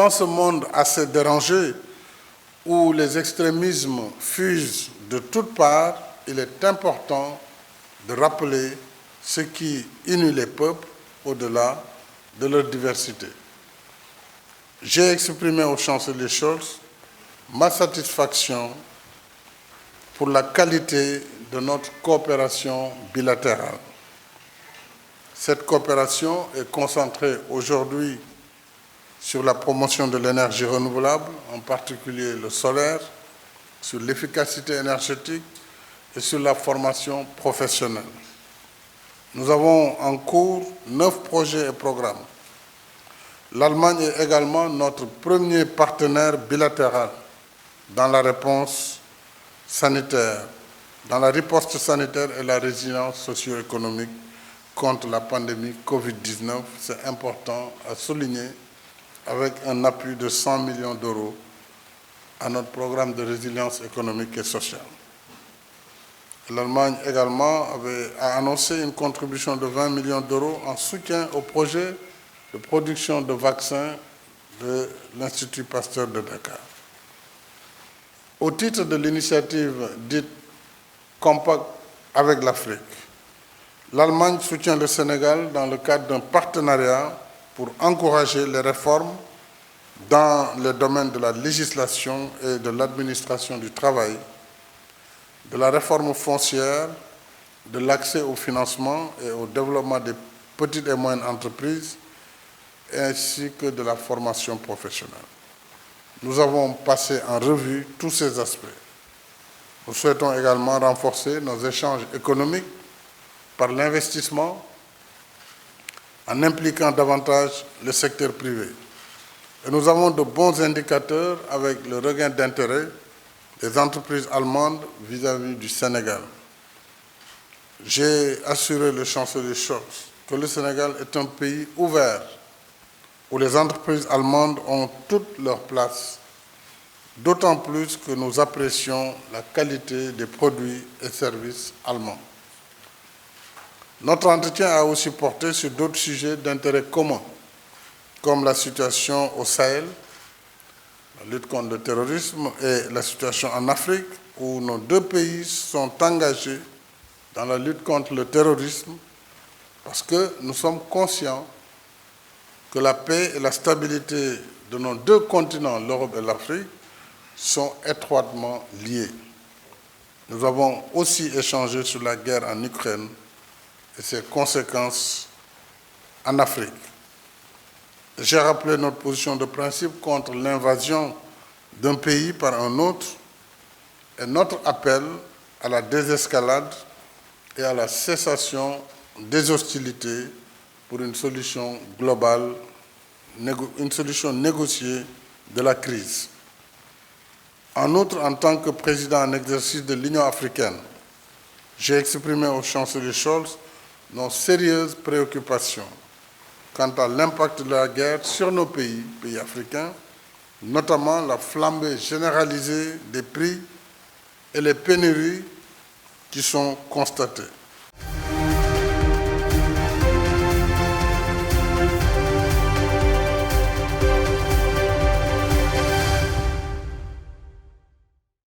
dans ce monde assez dérangé, où les extrémismes fusent de toutes parts, il est important de rappeler ce qui unit les peuples au-delà de leur diversité. J'ai exprimé au chancelier Scholz ma satisfaction pour la qualité de notre coopération bilatérale. Cette coopération est concentrée aujourd'hui sur la promotion de l'énergie renouvelable, en particulier le solaire, sur l'efficacité énergétique et sur la formation professionnelle. Nous avons en cours 9 projets et programmes. L'Allemagne est également notre premier partenaire bilatéral dans la réponse sanitaire, dans la riposte sanitaire et la résilience socio-économique contre la pandémie Covid-19. C'est important à souligner, avec un appui de 100 millions d'euros à notre programme de résilience économique et sociale. L'Allemagne également a annoncé une contribution de 20 millions d'euros en soutien au projet de production de vaccins de l'Institut Pasteur de Dakar. Au titre de l'initiative dite Compact avec l'Afrique, l'Allemagne soutient le Sénégal dans le cadre d'un partenariat pour encourager les réformes dans les domaines de la législation et de l'administration du travail, de la réforme foncière, de l'accès au financement et au développement des petites et moyennes entreprises, ainsi que de la formation professionnelle. Nous avons passé en revue tous ces aspects. Nous souhaitons également renforcer nos échanges économiques par l'investissement en impliquant davantage le secteur privé. Et nous avons de bons indicateurs avec le regain d'intérêt des entreprises allemandes vis-à-vis du Sénégal. J'ai assuré le chancelier Scholz que le Sénégal est un pays ouvert où les entreprises allemandes ont toute leur place, d'autant plus que nous apprécions la qualité des produits et services allemands. Notre entretien a aussi porté sur d'autres sujets d'intérêt commun, comme la situation au Sahel, la lutte contre le terrorisme et la situation en Afrique, où nos deux pays sont engagés dans la lutte contre le terrorisme, parce que nous sommes conscients que la paix et la stabilité de nos deux continents, l'Europe et l'Afrique, sont étroitement liés. Nous avons aussi échangé sur la guerre en Ukraine et ses conséquences en Afrique. J'ai rappelé notre position de principe contre l'invasion d'un pays par un autre et notre appel à la désescalade et à la cessation des hostilités pour une solution globale, une solution négociée de la crise. En outre, en tant que président en exercice de l'Union africaine, j'ai exprimé au chancelier Scholz nos sérieuses préoccupations quant à l'impact de la guerre sur nos pays africains, notamment la flambée généralisée des prix et les pénuries qui sont constatées.